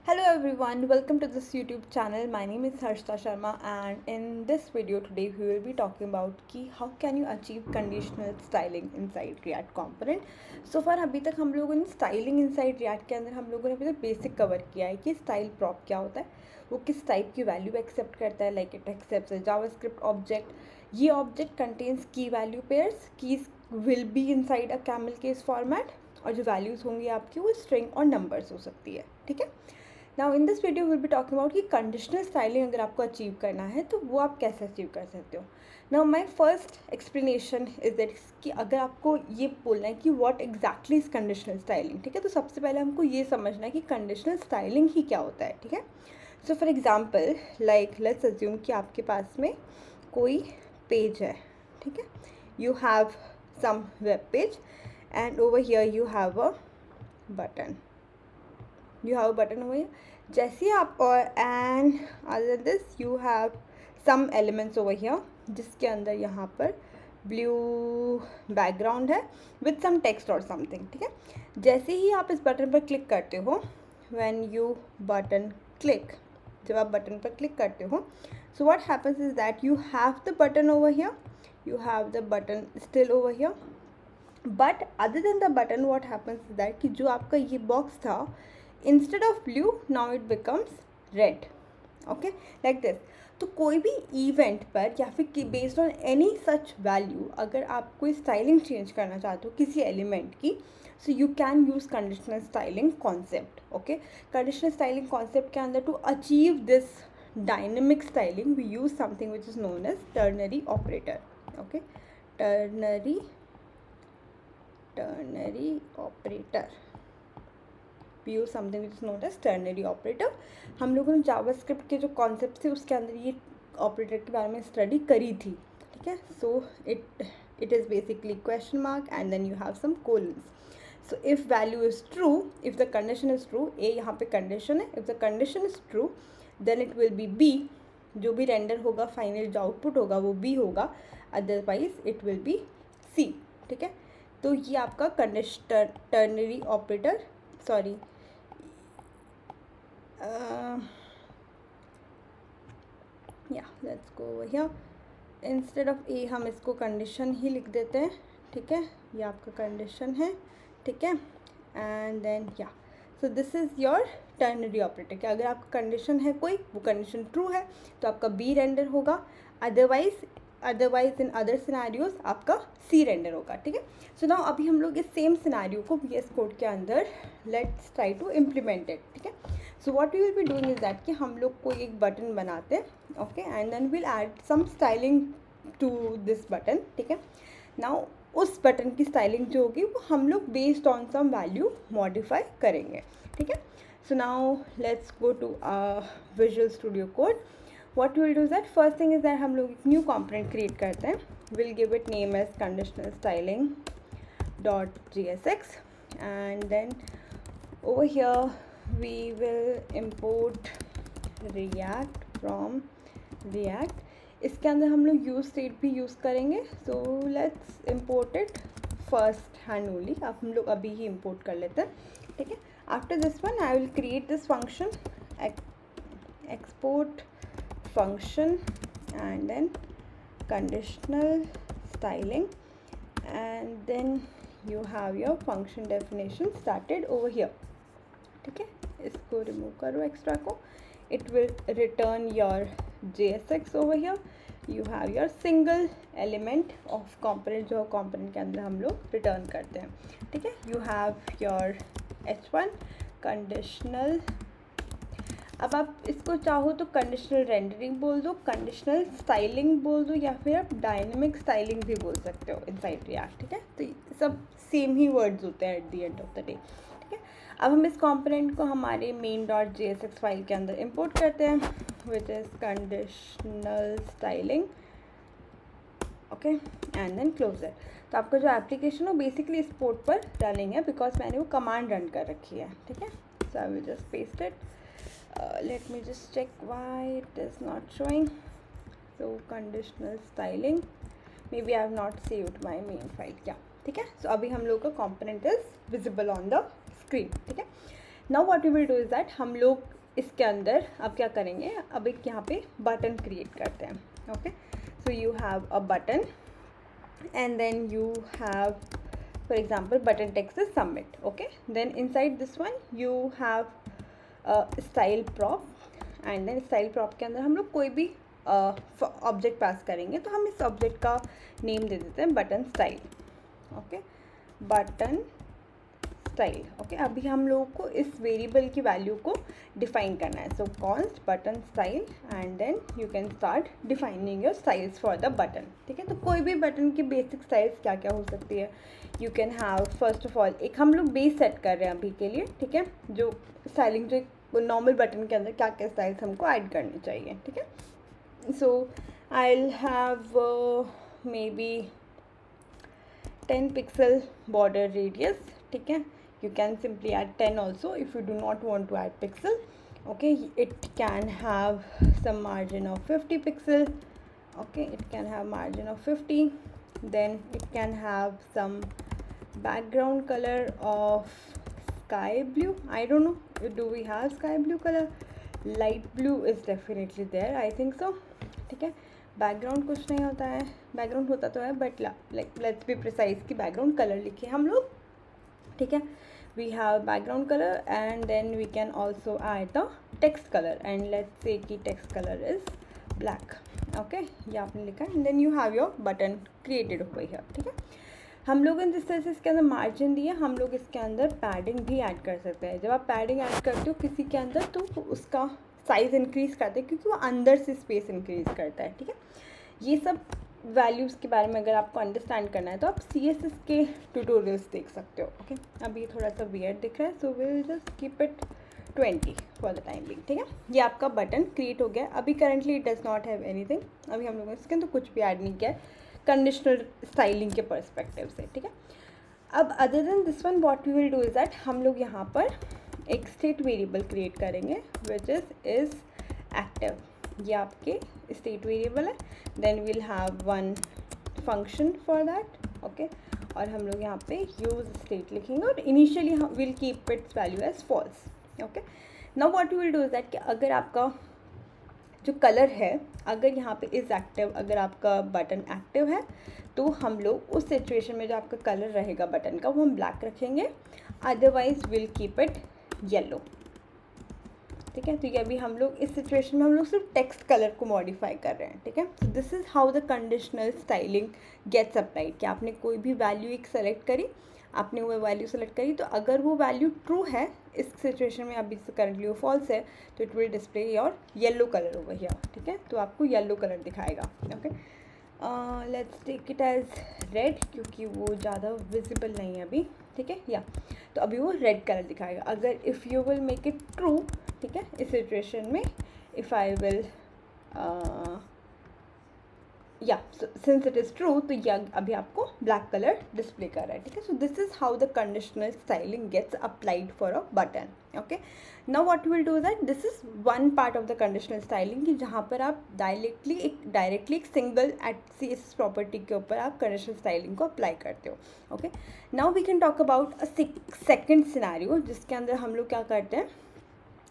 Hello everyone, welcome to this YouTube channel. My name is Harshita Sharma and in this video today we will be talking about कि how can you achieve conditional styling inside React component. So far अभी तक हम लोगों ने styling inside React के अंदर हम लोगों ने अभी तक बेसिक कवर किया है कि style prop क्या होता है, वो किस टाइप की वैल्यू एक्सेप्ट करता है, like it accepts a JavaScript object. ये ऑब्जेक्ट कंटेन्स की value pairs, keys will be inside a camel case format और जो वैल्यूज़ होंगी आपकी वो स्ट्रिंग और नंबर्स हो सकती है. ठीक है. Now in this video will be talking about कि कंडीशनल स्टाइलिंग अगर आपको अचीव करना है तो वो आप कैसे अचीव कर सकते हो. Now my first explanation is that कि अगर आपको ये बोलना है कि what exactly is conditional styling, ठीक है, तो सबसे पहले हमको ये समझना है कि कंडीशनल स्टाइलिंग ही क्या होता है. ठीक है. So for example like let's assume कि आपके पास में कोई पेज है. ठीक है. You have some web page and over here you have a button. over here. जैसे ही आप and other this you have some elements over here जिसके अंदर यहाँ पर ब्लू बैकग्राउंड है विथ सम टेक्स्ट और समथिंग. ठीक है. जैसे ही आप इस बटन पर क्लिक करते हो, व्हेन यू बटन क्लिक, जब आप बटन पर क्लिक करते हो, so what happens is that you have the button over here, you have the button still over here, but other than the button what happens is that कि जो आपका ये box था, instead of blue now it becomes red. okay, like this. तो कोई भी event पर या फिर based on any such value अगर आप कोई स्टाइलिंग चेंज करना चाहते हो किसी एलिमेंट की, so you can use conditional styling concept. Okay. Conditional styling concept के अंदर to achieve this dynamic styling we use something which is known as ternary operator. Okay. Ternary operator, use something which is known as ternary operator. हम लोगों ने JavaScript के जो concept थे उसके अंदर ये ऑपरेटर के बारे में स्टडी करी थी. ठीक है. So it is basically question mark and then you have some colons. So if value is true, if the condition is true, A यहाँ पे कंडीशन है, if the condition is true then it will be B. जो भी render होगा, final जो output होगा वो B होगा, otherwise it will be C. ठीक है. तो ये आपका ternary operator, sorry let's go over here. Instead of A हम इसको कंडीशन ही लिख देते हैं. ठीक है. ये आपका कंडीशन है. ठीक है. And then so this is your ternary operator. कि अगर आपका कंडीशन है कोई, वो कंडीशन ट्रू है तो आपका बी रेंडर होगा, अदरवाइज इन अदर सिनेरियोज आपका सी रेंडर होगा. ठीक है. सो नाउ अभी हम लोग इस सेम सिनेरियो को VS कोड के अंदर let's try to implement it. ठीक है. So what we will be doing is that कि हम लोग कोई एक बटन बनाते हैं. Okay. And then will add some styling to this button. ठीक है. नाउ उस बटन की स्टाइलिंग जो होगी वो हम लोग based on some value modify करेंगे. ठीक है. So now let's go to Visual Studio Code. what we'll do is that first thing is that हम लोग एक न्यू component create करते हैं. we'll give it name as conditional styling dot .jsx and then over here we will import react from react. इसके अंदर हम लोग use state भी यूज़ करेंगे. so let's import it first hand only. अब हम लोग अभी ही import कर लेते हैं. ठीक है. after this one I will create this function export function and then conditional styling and then you have your function definition started over here. ठीक है. इसको रिमूव करो एक्स्ट्रा को. it will return your JSX over here. you have your single element of component जो component के अंदर हम लोग रिटर्न करते हैं. ठीक है. you have your h1 conditional. अब आप इसको चाहो तो कंडीशनल रेंडरिंग बोल दो, कंडीशनल स्टाइलिंग बोल दो, या फिर आप डायनेमिक स्टाइलिंग भी बोल सकते हो इनसाइड रिएक्ट. ठीक है. तो सब सेम ही वर्ड्स होते हैं at the end of the day. ठीक है. अब हम इस कंपोनेंट को हमारे main.jsx फाइल के अंदर इंपोर्ट करते हैं which is conditional styling. Okay. And then close it. तो आपका जो एप्लीकेशन हो बेसिकली इस पोर्ट पर रनिंग है बिकॉज मैंने वो कमांड रन कर रखी है. ठीक है. So I will just paste it. Let me just check why it is not showing. So conditional styling, maybe I have not saved my main file. ठीक है. So अभी हम लोग का component is visible on the screen. ठीक है. Now what we will do is that हम लोग इसके अंदर अब क्या करेंगे, अब एक यहाँ पे बटन क्रिएट करते हैं. Okay, so you have a button and then you have, for example, button text is submit. Okay, then inside this one you have a style prop, and then style prop के अंदर हम लोग कोई भी object पास करेंगे. तो हम इस ऑब्जेक्ट का नेम दे देते हैं button style. Okay, button style. Okay, अभी हम लोगों को इस वेरिएबल की वैल्यू को डिफाइन करना है. So const button style and then you can start defining your styles for the button. ठीक है, तो कोई भी बटन की बेसिक स्टाइल्स क्या क्या हो सकती है. You can have, first of all एक हम लोग बेस सेट कर रहे हैं अभी के लिए. ठीक है, जो स्टाइलिंग जो नॉर्मल बटन के अंदर क्या क्या स्टाइल्स हमको ऐड करनी चाहिए. ठीक है, so I will have maybe 10 pixel border radius. ठीक है, you can simply add 10 also if you do not want to add pixel. Okay, it can have some margin of 50 pixel. Okay, it can have margin of 50. Then it can have some background color of sky blue. I don't know, do we have sky blue color? Light blue is definitely there, I think so. ठीक है, background कुछ नहीं होता है, background होता तो है but like let's be precise कि बैकग्राउंड कलर लिखे हम लोग. ठीक है, we have background color and then we can also add the text color and let's say कि text color is black. okay, ये आपने लिखा है and then you have your button created over here. ठीक है, हम लोग जिस तरह से इसके अंदर मार्जिन दिए, हम लोग इसके अंदर पैडिंग भी ऐड कर सकते हैं. जब आप पैडिंग ऐड करते हो किसी के अंदर तो उसका साइज़ इंक्रीज़ करते हैं क्योंकि वो अंदर से स्पेस इंक्रीज़ करता है. ठीक है, ये सब वैल्यूज़ के बारे में अगर आपको अंडरस्टैंड करना है तो आप CSS के ट्यूटोरियल्स देख सकते हो. ओके, अब ये थोड़ा सा वियर्ड दिख रहा है, so will just keep it 20 for the time being. ठीक है, ये आपका बटन क्रिएट हो गया. अभी currently it does not have anything. अभी हम लोगों ने इसके अंदर कुछ भी ऐड नहीं किया है कंडीशनल स्टाइलिंग के पर्सपेक्टिव से. ठीक है, अब other than this one what we will do is that हम लोग यहाँ पर एक स्टेट वेरिएबल क्रिएट करेंगे विच इज़ एक्टिव. ये आपके स्टेट वेरिएबल है. Then will have one function for that. Okay, और हम लोग यहाँ पे यूज स्टेट लिखेंगे और initially will keep its value as false. Okay, now what you will do is that कि अगर आपका जो कलर है, अगर यहाँ पे इज़ एक्टिव, अगर आपका बटन एक्टिव है तो हम लोग उस सिचुएशन में जो आपका कलर रहेगा बटन का वो हम ब्लैक रखेंगे. Otherwise will keep it yellow. ठीक है, तो ये अभी हम लोग इस सिचुएशन में हम लोग सिर्फ टेक्स्ट कलर को मॉडिफाई कर रहे हैं. ठीक है, so this is how the conditional styling gets applied. कि आपने कोई भी वैल्यू एक सेलेक्ट करी, आपने वो वैल्यू सेलेक्ट करी तो अगर वो वैल्यू ट्रू है इस सिचुएशन में, अभी करंटली वो फॉल्स है, तो it will display your yellow colour over here. ठीक है, तो आपको येलो कलर दिखाएगा. Okay, let's take it as red क्योंकि वो ज़्यादा विजिबल नहीं है अभी. ठीक है, या तो अभी वो रेड कलर दिखाएगा. अगर if you will make it true, ठीक है, इस सिचुएशन में इफ़ आई विल या सिंस इट इज़ ट्रू तो यह अभी आपको ब्लैक कलर डिस्प्ले कर रहा है. ठीक है, so this is how the conditional styling gets applied for a button. Okay, now what will do that this is one part of the conditional styling कि जहाँ पर आप डायरेक्टली एक सिंगल एट CSS प्रॉपर्टी के ऊपर आप conditional styling को apply करते हो. Okay, now we can talk about a second scenario जिसके अंदर हम लोग क्या करते हैं.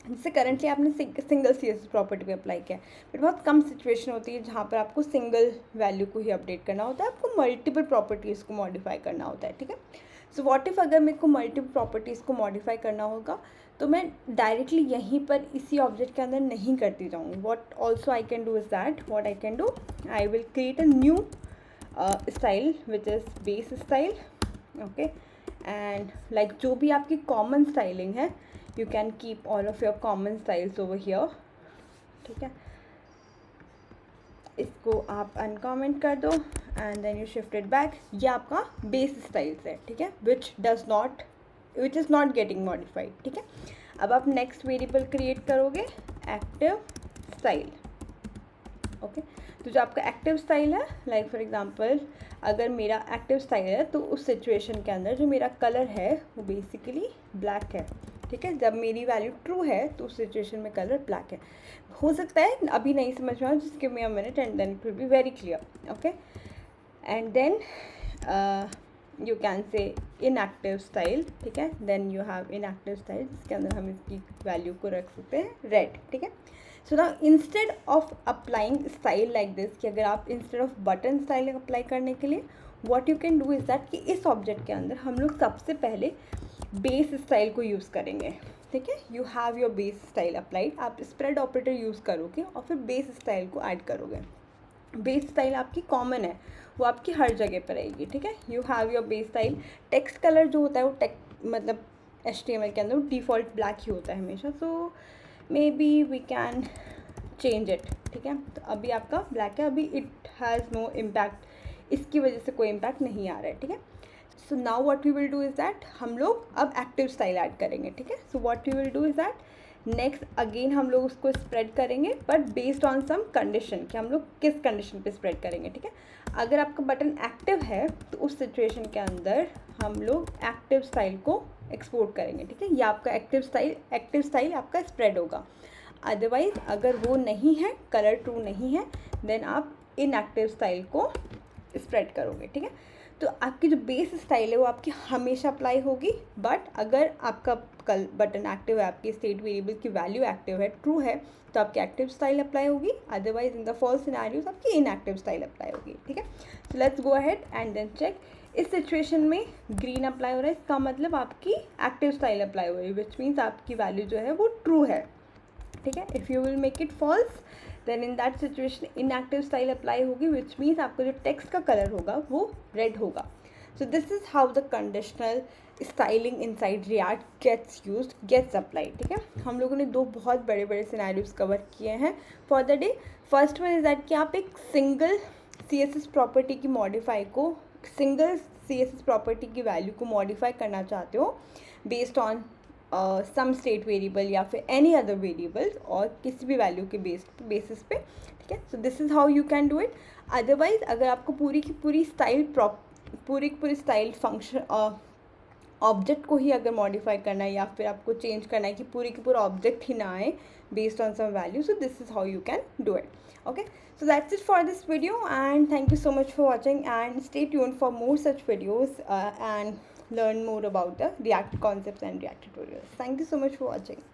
जैसे करंटली आपने सिंगल CSS प्रॉपर्टी पे अप्लाई किया है, बट बहुत कम सिचुएशन होती है जहाँ पर आपको सिंगल वैल्यू को ही अपडेट करना होता है, आपको मल्टीपल प्रॉपर्टीज़ को मॉडिफाई करना होता है. ठीक है, सो व्हाट इफ़ अगर मेरे को मल्टीपल प्रॉपर्टीज़ को मॉडिफाई करना होगा तो मैं डायरेक्टली यहीं पर इसी ऑब्जेक्ट के अंदर नहीं करती जाऊँगी. What also I can do is that what I can do I will create a new style which is base style. Okay, and like जो भी आपकी कॉमन स्टाइलिंग है you can keep all of your common styles over here. ठीक है, इसको आप uncomment कर दो and then you shift it back. ये आपका बेस स्टाइल्स है. ठीक है, which is not getting modified. ठीक है, अब आप नेक्स्ट वेरिएबल क्रिएट करोगे एक्टिव स्टाइल. ओके, तो जो आपका एक्टिव स्टाइल है, लाइक फॉर एग्जांपल अगर मेरा एक्टिव स्टाइल है तो उस सिचुएशन के अंदर जो मेरा कलर है वो बेसिकली ब्लैक है. ठीक है, जब मेरी वैल्यू ट्रू है तो उस सिचुएशन में कलर ब्लैक है. हो सकता है अभी नहीं समझ में आए, just give me a minute and then it will be very clear. Okay, and then you can say inactive style, ठीक है। Then you have inactive style जिसके अंदर हम इसकी वैल्यू को रख सकते हैं रेड, ठीक है। So now instead of applying style like this, कि अगर आप instead off button style apply करने के लिए what you can do is that कि इस ऑब्जेक्ट के अंदर हम लोग सबसे पहले बेस स्टाइल को यूज़ करेंगे, ठीक है। You have your base style applied, आप स्प्रेड ऑपरेटर यूज़ करोगे और फिर बेस स्टाइल को ऐड करोगे। बेस स्टाइल आपकी कॉमन है, वो आपकी हर जगह पर रहेगी, ठीक है। You have your base style. Text colour जो होता है वो मतलब HTML के अंदर डिफ़ॉल्ट ब्लैक ही होता है हमेशा, so maybe we can change it, ठीक है। तो अभी आपका ब्लैक है, अभी इट हैज़ नो इम्पैक्ट, इसकी वजह से कोई इम्पैक्ट नहीं आ रहा है, ठीक है। So now what we will do is that हम लोग अब एक्टिव स्टाइल ऐड करेंगे, ठीक है। So what we will do is that next again हम लोग उसको स्प्रेड करेंगे, but based on some condition, कि हम लोग किस कंडीशन पे स्प्रेड करेंगे, ठीक है। अगर आपका बटन एक्टिव है तो उस सिचुएशन के अंदर हम लोग एक्टिव स्टाइल को एक्सपोर्ट करेंगे, ठीक है। या आपका एक्टिव स्टाइल आपका स्प्रेड होगा। अदरवाइज अगर वो नहीं है, कलर ट्रू नहीं है, देन आप इनएक्टिव स्टाइल को स्प्रेड करोगे, ठीक है। तो आपकी जो बेस स्टाइल है वो आपकी हमेशा अप्लाई होगी, बट अगर आपका कल बटन एक्टिव है, आपकी स्टेट वेरिएबल की वैल्यू एक्टिव है, ट्रू है, तो आपकी एक्टिव स्टाइल अप्लाई होगी। Otherwise in the false scenarios आपकी इनएक्टिव स्टाइल अप्लाई होगी, ठीक है। So let's go ahead and then check. इस सिचुएशन में ग्रीन अप्लाई हो रहा है, इसका मतलब आपकी एक्टिव स्टाइल अप्लाई हो रही है, विच मीन्स आपकी वैल्यू जो है वो ट्रू है, ठीक है। If you will make it false then in that situation inactive style apply होगी, विच मीन्स आपका जो टेक्स्ट का कलर होगा वो रेड होगा। So this is how the conditional styling inside React gets applied, ठीक है। हम लोगों ने दो बहुत बड़े बड़े सिनेरियोज कवर किए हैं for the day. First one is that कि आप एक सिंगल CSS प्रॉपर्टी की वैल्यू को मॉडिफाई करना चाहते हो based on some state variable या फिर एनी अदर वेरिएबल और किसी भी वैल्यू के बेसिस पे, ठीक है। So this is how you can do it. Otherwise अगर आपको पूरी की पूरी स्टाइल फंक्शन ऑब्जेक्ट को ही अगर मॉडिफाई करना है या फिर आपको चेंज करना है कि पूरी की पूरा ऑब्जेक्ट ही ना आए based on some value, so this is how you can do it, okay. So that's it for this video and thank you so much for watching and stay tuned for more such videos and learn more about the React concepts and React tutorials. Thank you so much for watching.